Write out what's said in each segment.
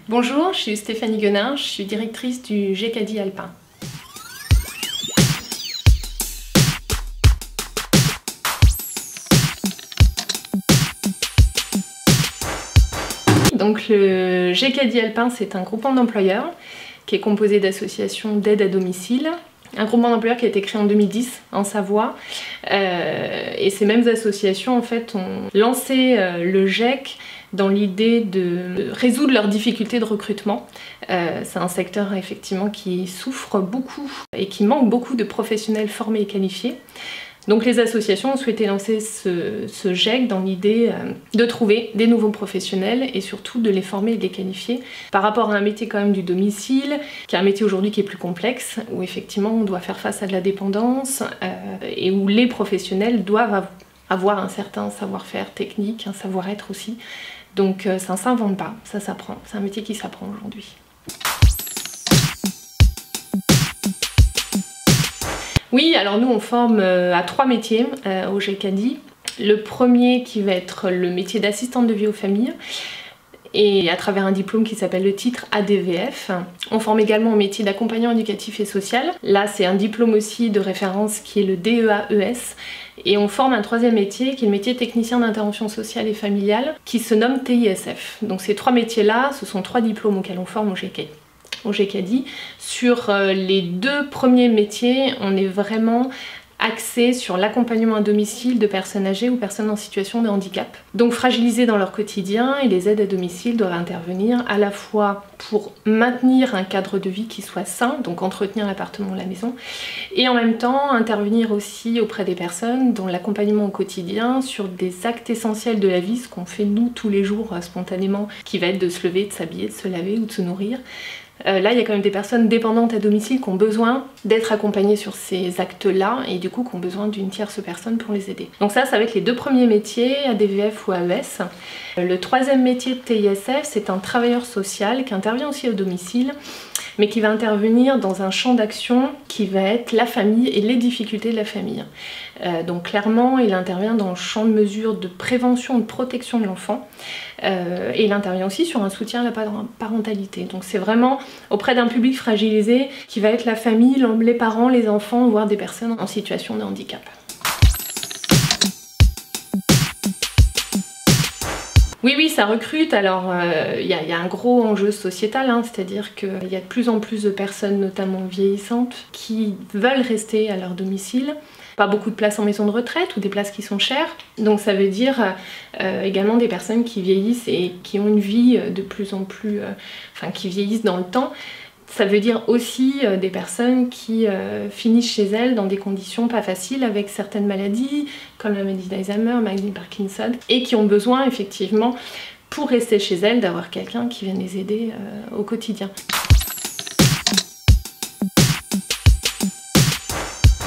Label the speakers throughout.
Speaker 1: Bonjour, je suis Stéphanie Guenin, je suis directrice du GECADI Alpin. Donc le GECADI Alpin, c'est un groupement d'employeurs qui est composé d'associations d'aide à domicile. Un groupement d'employeurs qui a été créé en 2010 en Savoie. Et ces mêmes associations en fait ont lancé le GEC dans l'idée de résoudre leurs difficultés de recrutement. C'est un secteur effectivement qui souffre beaucoup et qui manque beaucoup de professionnels formés et qualifiés. Donc les associations ont souhaité lancer ce GEC dans l'idée de trouver des nouveaux professionnels et surtout de les former et de les qualifier par rapport à un métier quand même du domicile, qui est un métier aujourd'hui qui est plus complexe, où effectivement on doit faire face à de la dépendance et où les professionnels doivent avoir un certain savoir-faire technique, un savoir-être aussi. Donc ça ne s'invente pas, ça s'apprend, c'est un métier qui s'apprend aujourd'hui. Oui, alors nous on forme à 3 métiers au GECADI. Le premier qui va être le métier d'assistante de vie aux familles et à travers un diplôme qui s'appelle le titre ADVF. On forme également au métier d'accompagnant éducatif et social. Là c'est un diplôme aussi de référence qui est le DEAES. Et on forme un troisième métier qui est le métier technicien d'intervention sociale et familiale qui se nomme TISF. Donc ces 3 métiers-là, ce sont 3 diplômes auxquels on forme au GECADI. Sur les 2 premiers métiers, on est vraiment axé sur l'accompagnement à domicile de personnes âgées ou personnes en situation de handicap. Donc fragilisées dans leur quotidien, et les aides à domicile doivent intervenir à la fois pour maintenir un cadre de vie qui soit sain, donc entretenir l'appartement ou la maison, et en même temps intervenir aussi auprès des personnes dont l'accompagnement au quotidien sur des actes essentiels de la vie, ce qu'on fait nous tous les jours spontanément, qui va être de se lever, de s'habiller, de se laver ou de se nourrir. Là, il y a quand même des personnes dépendantes à domicile qui ont besoin d'être accompagnées sur ces actes-là et du coup qui ont besoin d'une tierce personne pour les aider. Donc ça va être les 2 premiers métiers, ADVF ou AES. Le troisième métier de TISF, c'est un travailleur social qui intervient aussi au domicile, mais qui va intervenir dans un champ d'action qui va être la famille et les difficultés de la famille. Donc clairement, il intervient dans le champ de mesure de prévention, de protection de l'enfant, et il intervient aussi sur un soutien à la parentalité. Donc c'est vraiment auprès d'un public fragilisé qui va être la famille, les parents, les enfants, voire des personnes en situation de handicap. Oui, ça recrute. Alors, il y a un gros enjeu sociétal, c'est-à-dire qu'il y a de plus en plus de personnes, notamment vieillissantes, qui veulent rester à leur domicile. Pas beaucoup de places en maison de retraite ou des places qui sont chères. Donc ça veut dire également des personnes qui vieillissent et qui ont une vie de plus en plus... qui vieillissent dans le temps. Ça veut dire aussi des personnes qui finissent chez elles dans des conditions pas faciles avec certaines maladies comme la maladie d'Alzheimer, maladie de Parkinson et qui ont besoin effectivement pour rester chez elles d'avoir quelqu'un qui vienne les aider au quotidien.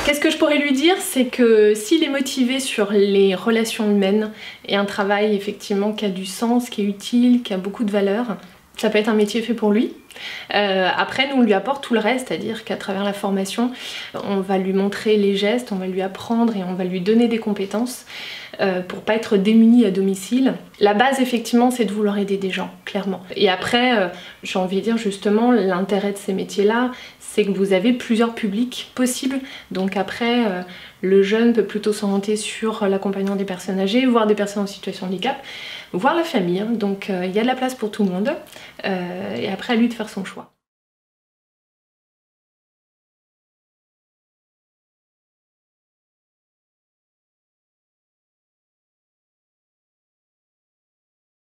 Speaker 1: Qu'est-ce que je pourrais lui dire? C'est que s'il est motivé sur les relations humaines et un travail effectivement qui a du sens, qui est utile, qui a beaucoup de valeur, ça peut être un métier fait pour lui. Après, nous on lui apporte tout le reste, c'est-à-dire qu'à travers la formation, on va lui montrer les gestes, on va lui apprendre et on va lui donner des compétences pour pas être démuni à domicile. La base, effectivement, c'est de vouloir aider des gens, clairement. Et après, j'ai envie de dire justement, l'intérêt de ces métiers-là, c'est que vous avez plusieurs publics possibles. Donc après, le jeune peut plutôt s'orienter sur l'accompagnement des personnes âgées, voire des personnes en situation de handicap, voire la famille. Donc il y a de la place pour tout le monde. Et après, à lui de faire son choix.